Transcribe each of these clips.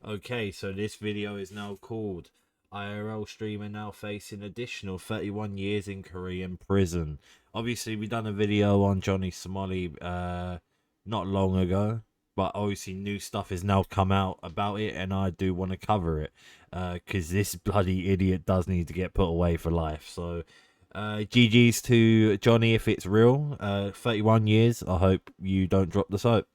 Okay, so this video is now called IRL streamer now facing additional 31 years in Korean prison. Obviously, we done a video on Johnny Somali not long ago, but obviously new stuff has now come out about it, and I do want to cover it because this bloody idiot does need to get put away for life. So GG's to Johnny if it's real. 31 years. I hope you don't drop the soap.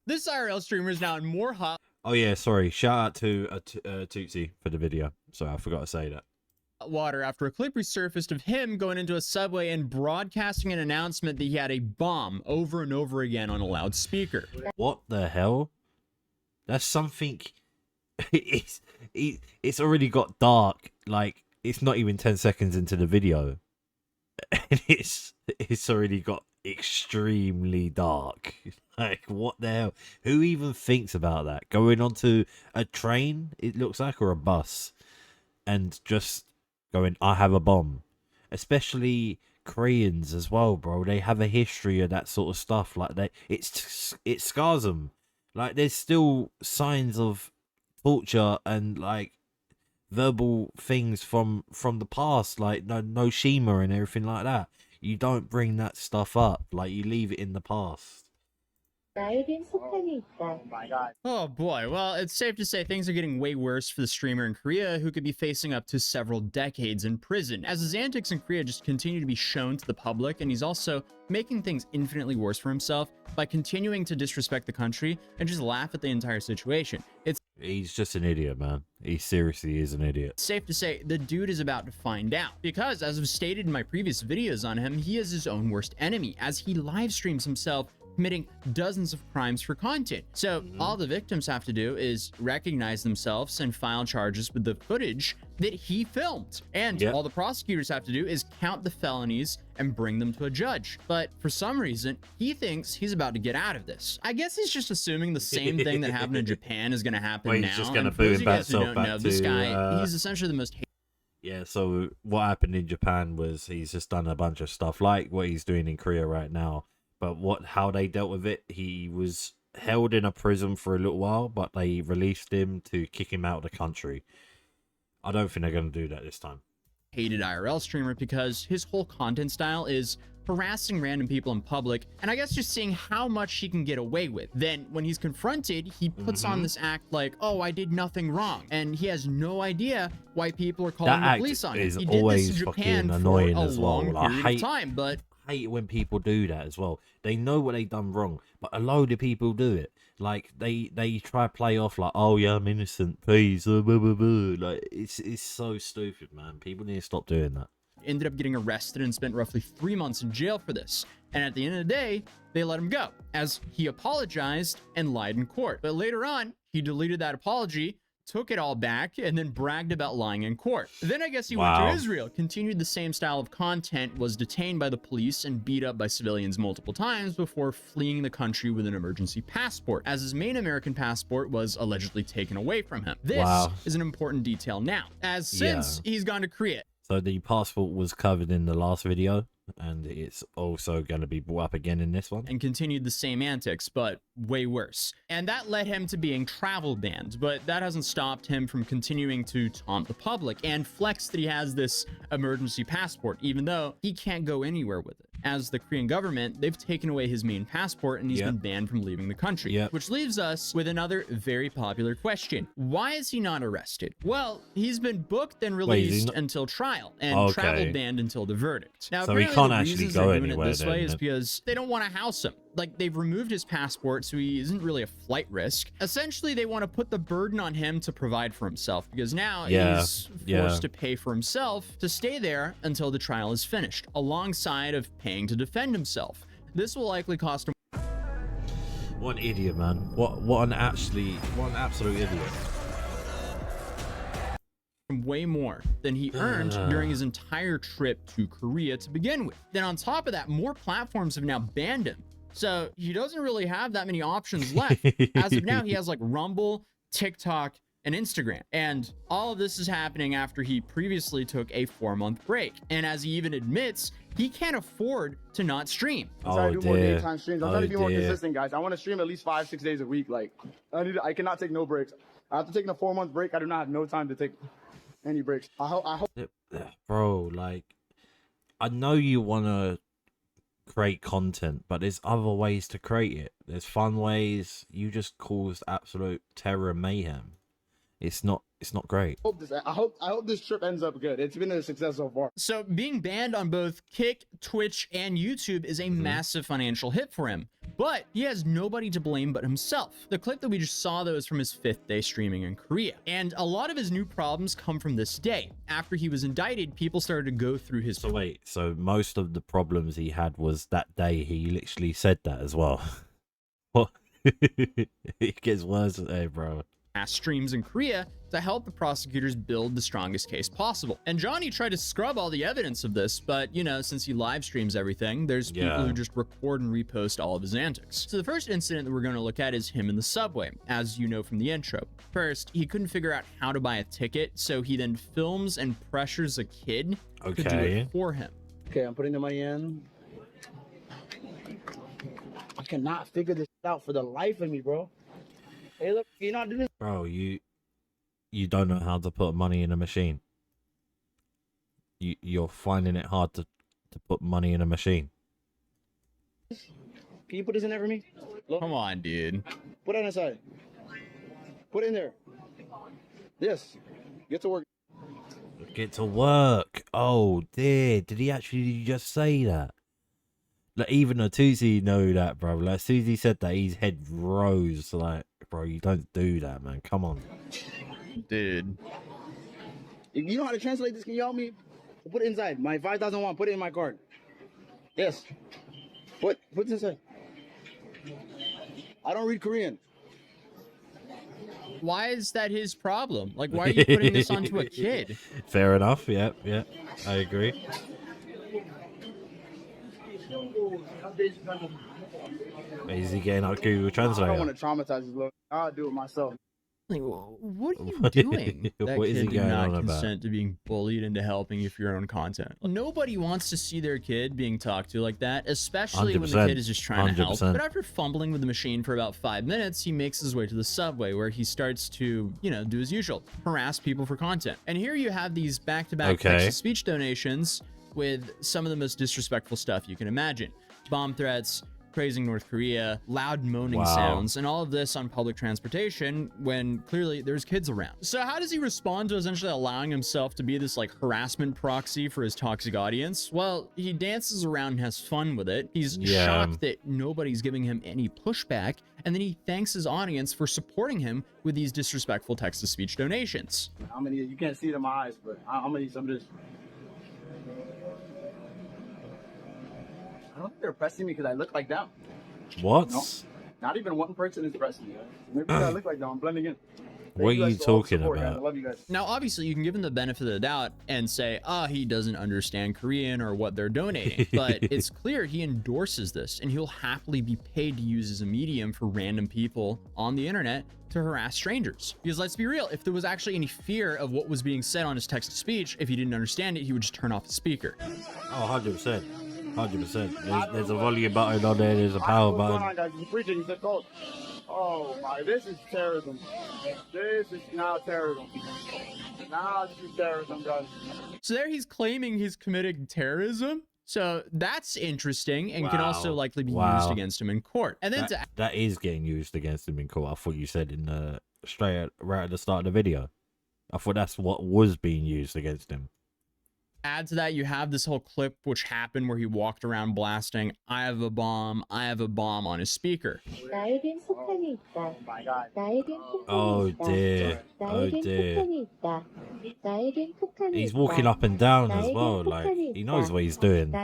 This IRL streamer is now in more hot Oh yeah, sorry. Shout out to Tootsie for the video. Sorry, I forgot to say that. water after a clip resurfaced of him going into a subway and broadcasting an announcement that he had a bomb over and over again on a loudspeaker. What the hell? That's something. It's already got dark. Like, it's not even 10 seconds into the video, and it's already got extremely dark. Like, what the hell? Who even thinks about that? Going onto a train, it looks like, or a bus, and just going, I have a bomb. Especially Koreans as well, bro. They have a history of that sort of stuff. Like, it scars them. Like, there's still signs of torture and like verbal things from the past, like no Shima and everything like that. You don't bring that stuff up. Like, you leave it in the past. Oh boy, well, it's safe to say things are getting way worse for the streamer in Korea, who could be facing up to several decades in prison, as his antics in Korea just continue to be shown to the public, and he's also making things infinitely worse for himself by continuing to disrespect the country and just laugh at the entire situation. He's just an idiot, man. He seriously is an idiot. Safe to say the dude is about to find out, because as I've stated in my previous videos on him, he is his own worst enemy, as he live streams himself committing dozens of crimes for content. So all the victims have to do is recognize themselves and file charges with the footage that he filmed. And all the prosecutors have to do is count the felonies and bring them to a judge. But for some reason, he thinks he's about to get out of this. I guess he's just assuming the same thing that happened in Japan is going to happen now. He's just going to for those boom of you guys who himself don't know, back this to, guy, he's essentially the most yeah, so what happened in Japan was he's just done a bunch of stuff like what he's doing in Korea right now. But how they dealt with it, he was held in a prison for a little while, but they released him to kick him out of the country. I don't think they're going to do that this time. hated IRL streamer, because his whole content style is harassing random people in public, and I guess just seeing how much he can get away with. Then when he's confronted, he puts on this act like, oh, I did nothing wrong, and he has no idea why people are calling the police on him. Is he did always this in Japan fucking annoying for a as well. long period of time, but I hate when people do that as well. They know what they done wrong, but a load of people do it. Like, they try to play off like, oh yeah, I'm innocent, please, blah, blah, blah. Like, it's so stupid, man. People need to stop doing that. Ended up getting arrested and spent roughly 3 months in jail for this. And at the end of the day, they let him go, as he apologized and lied in court. But later on, he deleted that apology, took it all back, and then bragged about lying in court. Then I guess he went to Israel, continued the same style of content, was detained by the police and beat up by civilians multiple times before fleeing the country with an emergency passport, as his main American passport was allegedly taken away from him. This is an important detail now, as since he's gone to Korea. So the passport was covered in the last video, and it's also going to be brought up again in this one. And continued the same antics, but way worse. And that led him to being travel banned, but that hasn't stopped him from continuing to taunt the public and flex that he has this emergency passport, even though he can't go anywhere with it. As the Korean government, they've taken away his main passport and he's been banned from leaving the country. Which leaves us with another very popular question. Why is he not arrested? Well, he's been booked and released until trial, and travel banned until the verdict. Now, so he can't actually go anywhere this way is because they don't want to house him. Like, they've removed his passport, so he isn't really a flight risk. Essentially, they want to put the burden on him to provide for himself, because now he's forced to pay for himself to stay there until the trial is finished, alongside of paying to defend himself. This will likely cost him. What an idiot, man. What an absolute idiot. Way more than he earned during his entire trip to Korea to begin with. Then on top of that, more platforms have now banned him. So he doesn't really have that many options left. As of now, he has like Rumble, TikTok, and Instagram. And all of this is happening after he previously took a 4-month break. And as he even admits, he can't afford to not stream. I'm trying to do more daytime streams. I'm trying to be more consistent, guys. I want to stream at least 5-6 days a week. Like, I cannot take no breaks. After taking a 4-month break, I do not have no time to take any breaks. I hope. Bro, like, I know you want to create content, but there's other ways to create it. There's fun ways. You just caused absolute terror and mayhem. It's not great. I hope this trip ends up good. It's been a success so far. So being banned on both Kick, Twitch, and YouTube is a massive financial hit for him. But he has nobody to blame but himself. The clip that we just saw, though, is from his 5th day streaming in Korea. And a lot of his new problems come from this day. After he was indicted, people started to go through his... So wait, so most of the problems he had was that day he literally said that as well. What? It gets worse today, bro. Streams in Korea to help the prosecutors build the strongest case possible. And Johnny tried to scrub all the evidence of this, but you know, since he live streams everything, there's people who just record and repost all of his antics. So the first incident that we're going to look at is him in the subway, as you know from the intro. First, he couldn't figure out how to buy a ticket, so he then films and pressures a kid to do it for him. Okay, I'm putting the money in. I cannot figure this out for the life of me, bro. Hey, look, you're not doing this. Bro, you don't know how to put money in a machine. You're finding it hard to put money in a machine. Can you put this in there for me? Look. Come on, dude. Put it on the side. Put it in there. Yes. Get to work. Get to work. Oh dear. Did he actually just say that? Like, even a Tuzi know that, bro. Like, Susie said that, his head rose. Like, bro, you don't do that, man. Come on. Dude. If you know how to translate this, can you help me? Put it inside. My 5,001. Put it in my card. Yes. Put it inside. I don't read Korean. Why is that his problem? Like, why are you putting this onto a kid? Fair enough. Yeah. I agree. Is he getting out Google Translate? I don't want to traumatize his look. I'll do it myself. Like, what are you doing? That What is kid he did going not on about? consent to being bullied into helping you for your own content. Nobody wants to see their kid being talked to like that, especially when the kid is just trying to help. 100%. But after fumbling with the machine for about 5 minutes, he makes his way to the subway where he starts to, you know, do his usual, harass people for content. And here you have these back-to-back text-to-speech donations with some of the most disrespectful stuff you can imagine. Bomb threats, praising North Korea, loud moaning sounds, and all of this on public transportation when clearly there's kids around. So how does he respond to essentially allowing himself to be this like harassment proxy for his toxic audience? Well, he dances around and has fun with it. He's shocked that nobody's giving him any pushback, and then he thanks his audience for supporting him with these disrespectful text-to-speech donations. How many? You can't see it in my eyes, but I'm gonna need some of this. I don't think they're pressing me because I look like that. What? No, not even one person is pressing me. Maybe because I look like that. I'm blending in. What are you talking about? I love you guys. Now, obviously, you can give him the benefit of the doubt and say, he doesn't understand Korean or what they're donating. But it's clear he endorses this, and he'll happily be paid to use as a medium for random people on the internet to harass strangers. Because let's be real, if there was actually any fear of what was being said on his text-to-speech, if he didn't understand it, he would just turn off the speaker. Oh, 100%. 100%. There's a volume button on there. There's a power button. He's preaching. He said, "Coach, oh my, this is terrorism. This is now terrorism. Now this is terrorism, guys." So there he's claiming he's committing terrorism. So that's interesting and can also likely be used against him in court. And then that is getting used against him in court. I thought you said in right at the start of the video. I thought that's what was being used against him. Add to that, you have this whole clip which happened where he walked around blasting, I have a bomb on his speaker. Oh my God. Oh dear. Oh dear. He's walking up and down as well. Like, he knows what he's doing.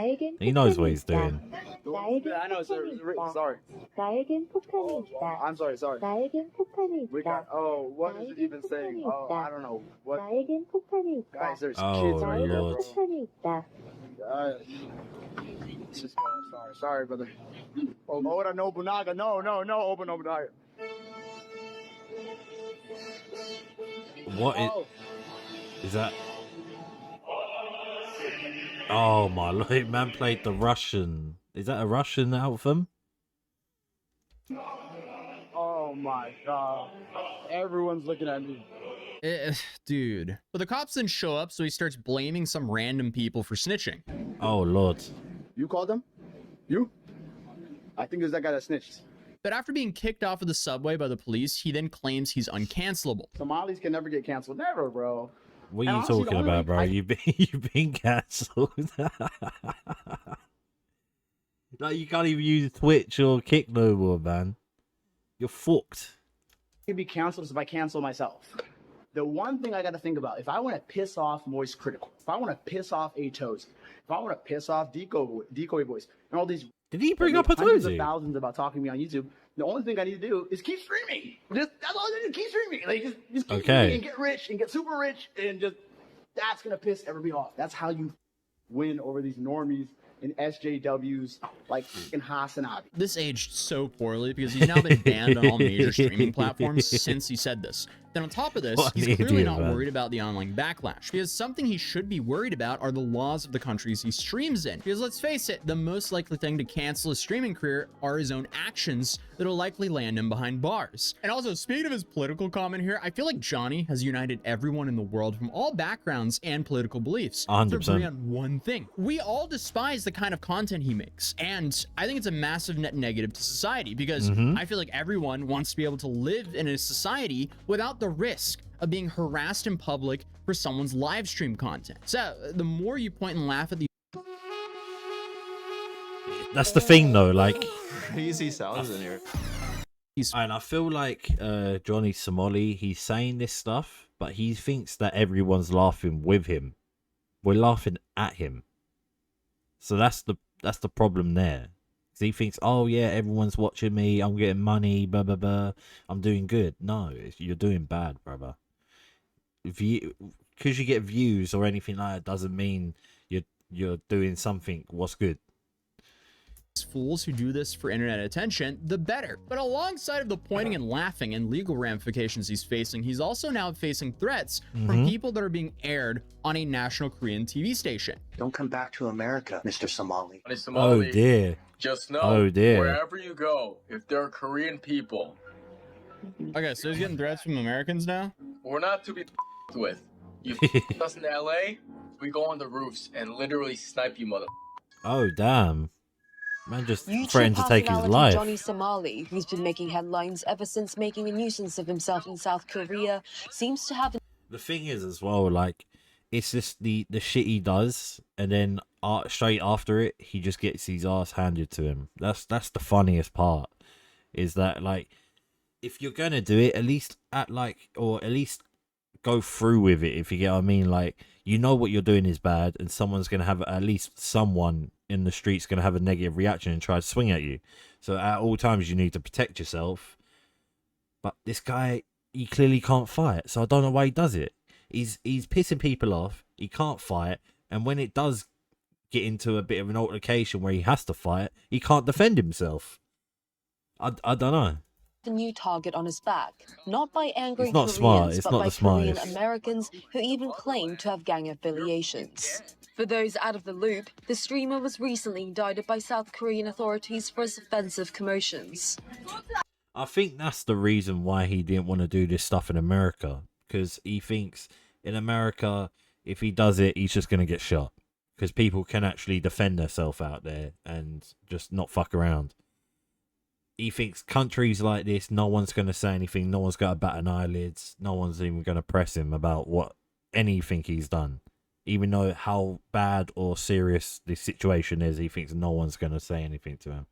He knows what he's doing. I know, sir. Sorry. I'm sorry. We got, what is it even saying? Oh, I don't know. What? Guys, there's kids right here. Lord. Sorry, brother. Oh, Oda Nobunaga. No, Oba Nobunaga. What is that? Oh my lord, man played the Russian. Is that a Russian anthem? Oh my god. Everyone's looking at me. Dude. But the cops then show up, so he starts blaming some random people for snitching. Oh lord. You called them? You? I think it was that guy that snitched. But after being kicked off of the subway by the police, he then claims he's uncancelable. Somalis can never get canceled. Never, bro. What are you honestly, talking about, bro? You've been cancelled. Like, you can't even use Twitch or Kick no more, man. You're fucked. I can be canceled if I cancel myself. The one thing I got to think about, if I want to piss off Moist Critical, if I want to piss off Atos, if I want to piss off Decoy Voice, and all these... Did he bring up a hundreds of Tozy? thousands about talking to me on YouTube. The only thing I need to do is keep streaming. That's all I need to do. Keep streaming. Like, just keep streaming and get rich and get super rich, and just that's gonna piss everybody off. That's how you win over these normies and SJWs like fucking Hasanabi. This aged so poorly because he's now been banned on all major streaming platforms since he said this. Then on top of this, What an he's clearly idiot, not man. worried about the online backlash, because something he should be worried about are the laws of the countries he streams in. Because let's face it, the most likely thing to cancel his streaming career are his own actions that'll likely land him behind bars. And also, speaking of his political comment here, I feel like Johnny has united everyone in the world from all backgrounds and political beliefs. 100%. To agree on one thing. We all despise the kind of content he makes, and I think it's a massive net negative to society, because I feel like everyone wants to be able to live in a society without the risk of being harassed in public for someone's live stream content. So the more you point and laugh at the That's the thing, though. Like, crazy sounds in here. and I feel like Johnny Somali, he's saying this stuff, but he thinks that everyone's laughing with him. We're laughing at him. So that's the problem there. He thinks, oh yeah, everyone's watching me, I'm getting money, blah blah blah, I'm doing good. No, you're doing bad, brother. Because you get views or anything like that doesn't mean you're doing something what's good. fools who do this for internet attention, the better. But alongside of the pointing and laughing and legal ramifications he's facing, he's also now facing threats from people that are being aired on a national Korean TV station. Don't come back to America, Mr. Somali. Oh dear. Just know, Oh dear. wherever you go, if there are Korean people, Okay, so he's getting threats from Americans now? we're not to be with. You us in LA, we go on the roofs and literally snipe you, mother. Oh damn. Man just YouTube threatened to take his personality life. Johnny Somali, who's been making headlines ever since making a nuisance of himself in South Korea, seems to have... The thing is as well, like, it's just the shit he does, and then straight after it, he just gets his ass handed to him. That's the funniest part, is that, like, if you're gonna do it, at least go through with it, if you get what I mean. Like, you know what you're doing is bad, and someone's gonna have, at least someone in the streets gonna have a negative reaction and try to swing at you. So at all times you need to protect yourself. But this guy, he clearly can't fight, so I don't know why he does it. He's pissing people off, he can't fight, and when it does get into a bit of an altercation where he has to fight, he can't defend himself. I don't know. a new target on his back, not by angry It's not Koreans, smart. It's but not by the Korean smartest. Americans who even claim to have gang affiliations. For those out of the loop, the streamer was recently indicted by South Korean authorities for his offensive commotions. I think that's the reason why he didn't want to do this stuff in America, because he thinks in America, if he does it, he's just going to get shot, because people can actually defend themselves out there and just not fuck around. He thinks countries like this, no one's going to say anything, no one's got to bat an eyelids, no one's even going to press him about anything he's done. Even though how bad or serious this situation is, he thinks no one's going to say anything to him.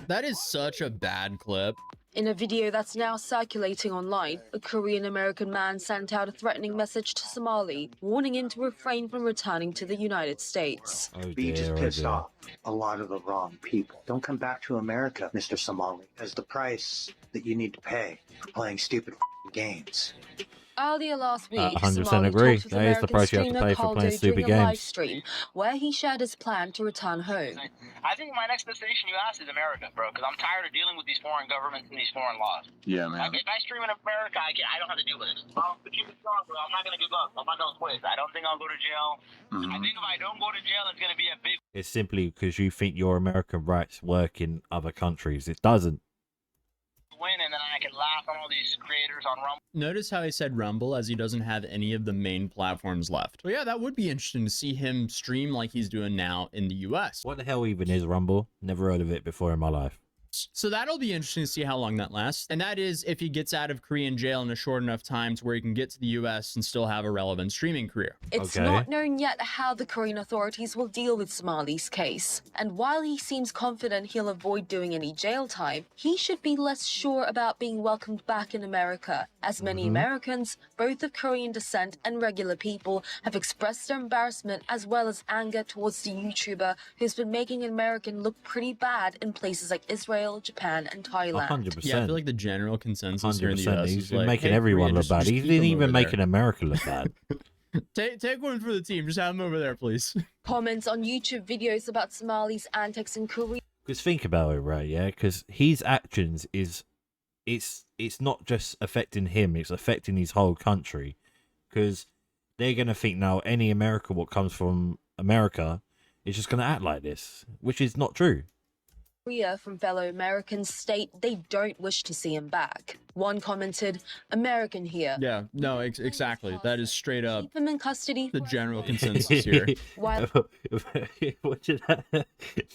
That is such a bad clip. In a video that's now circulating online, a Korean-American man sent out a threatening message to Somali, warning him to refrain from returning to the United States. Oh You just dear, oh pissed dear. off a lot of the wrong people. Don't come back to America, Mr. Somali, as the price that you need to pay for playing stupid games. Earlier last week, 100% Somali agree. talked with That is the American price you have to streamer pay for playing Caldo stupid during a live games. stream, where he shared his plan to return home. I think my next destination you asked is America, bro, because I'm tired of dealing with these foreign governments and these foreign laws. Yeah, man. If I stream in America, I don't have to deal with it. But keep it strong, bro. I'm not going to give up. I'm not going to quit. I don't think I'll go to jail. I think if I don't go to jail, it's going to be a big... It's simply because you think your American rights work in other countries. It doesn't. win, and then I can laugh on all these creators on Rumble. Notice how he said Rumble, as he doesn't have any of the main platforms left. But yeah, that would be interesting to see him stream like he's doing now in the US. What the hell even is Rumble? Never heard of it before in my life. So that'll be interesting to see how long that lasts. And that is if he gets out of Korean jail in a short enough time to where he can get to the US and still have a relevant streaming career. It's Okay. not known yet how the Korean authorities will deal with Somali's case. And while he seems confident he'll avoid doing any jail time, he should be less sure about being welcomed back in America, as many Americans, both of Korean descent and regular people, have expressed their embarrassment as well as anger towards the YouTuber who's been making an American look pretty bad in places like Israel, Japan, and Thailand. 100%. Yeah, I feel like the general consensus here in the 100%. US He's is been like, making hey, everyone Korea, look just- bad. just He keep didn't him even over make there. America look bad. Take one for the team. Just have him over there, please. Comments on YouTube videos about Somali's antics in Korea. Because think about it, right? Yeah, because his actions it's not just affecting him; it's affecting his whole country. Because they're gonna think now any American what comes from America is just gonna act like this, which is not true. From fellow Americans state they don't wish to see him back. One commented, "American here. Yeah, no, exactly. That is straight up Keep him in custody. the general consensus here. While What did that?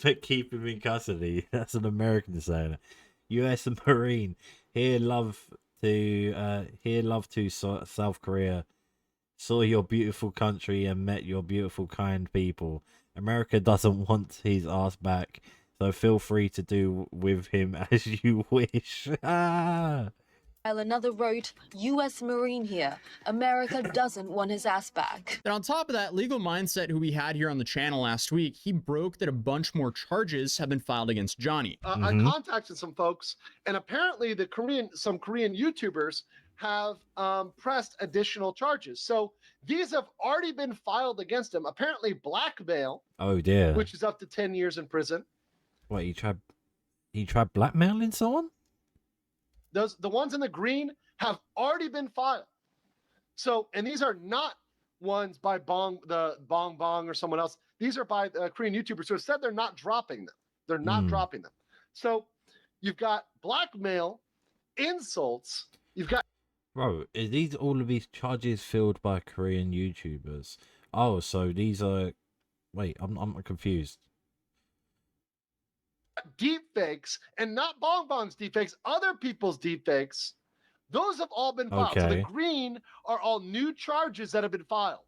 But keep him in custody. That's an American saying. U.S. Marine here love to South Korea. Saw your beautiful country and met your beautiful kind people. America doesn't want his ass back, so feel free to do with him as you wish." While another wrote, "U.S. Marine here. America doesn't want his ass back." And on top of that, Legal Mindset, who we had here on the channel last week, he broke that a bunch more charges have been filed against Johnny. I contacted some folks, and apparently some Korean YouTubers have pressed additional charges. So these have already been filed against him. Apparently blackmail, Oh dear. which is up to 10 years in prison. What, he tried blackmailing someone? The ones in the green have already been filed. So, and these are not ones by Bong or someone else. These are by Korean YouTubers who have said they're not dropping them. They're not dropping them. So you've got blackmail, insults. You've got Bro, are these all of these charges filled by Korean YouTubers? Oh, so these are... Wait, I'm confused. deep fakes, and not Bong's deep fakes, other people's deep fakes. Those have all been filed. So the Okay. green are all new charges that have been filed.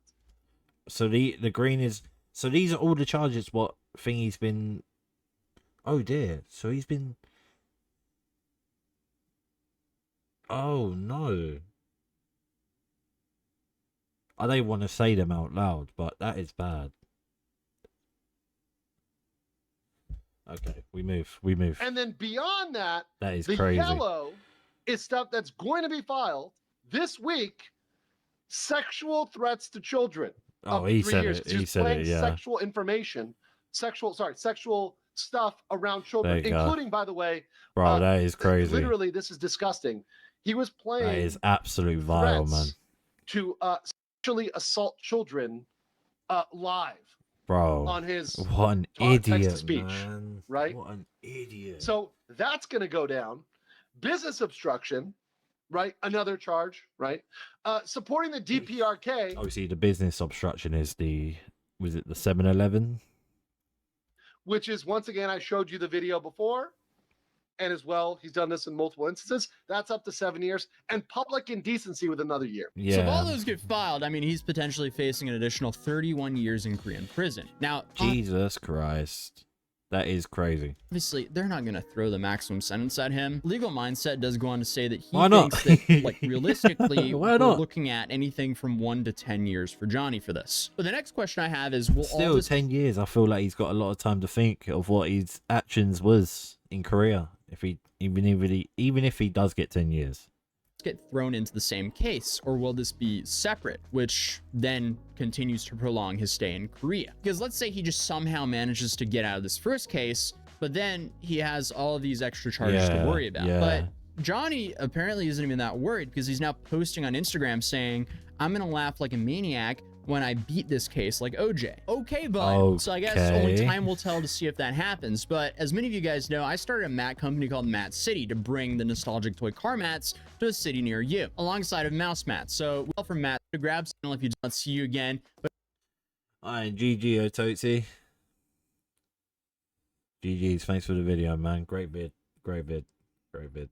So the green is... So these are all the charges what thing he's been... Oh dear. So he's been... Oh no. I don't want to say them out loud, but that is bad. Okay, we move. And then beyond that, That is the crazy. yellow is stuff that's going to be filed this week. Sexual threats to children. Oh, up to he 3 said years. it. It's He just said playing it, yeah. Sexual information, sexual stuff around children, There you go. including, by the way, Bro, that is crazy. literally, this is disgusting. He was playing That is absolute vile, man. threats to sexually assault children live Bro, on his what an text to idiot, speech, man. right? What an idiot. So that's going to go down. Business obstruction, right? Another charge, right? Supporting the DPRK, Obviously, the business obstruction is was it the 7-Eleven? which is, once again, I showed you the video before. And as well, he's done this in multiple instances. That's up to 7 years. And public indecency with another year. Yeah. So if all those get filed, I mean, he's potentially facing an additional 31 years in Korean prison. Now, Jesus Christ. That is crazy. obviously, they're not going to throw the maximum sentence at him. Legal Mindset does go on to say that he Why not? thinks that, like, realistically, Why we're not? looking at anything from 1 to 10 years for Johnny for this. But the next question I have is, will all Still, this 10 years, I feel like he's got a lot of time to think of what his actions was in Korea. Even if he does get 10 years. get thrown into the same case, or will this be separate, which then continues to prolong his stay in Korea? Because let's say he just somehow manages to get out of this first case, but then he has all of these extra charges to worry about. But Johnny apparently isn't even that worried, because he's now posting on Instagram saying, I'm gonna laugh like a maniac when I beat this case like OJ. Okay, bud. So I guess only time will tell to see if that happens. But as many of you guys know, I started a mat company called Mat City to bring the nostalgic toy car mats to a city near you, alongside of mouse mats. So, well, from Matt to grab channel if you don't see you again. But alright, GG Ototsi. GG's, thanks for the video, man. Great vid. Great vid. Great vid.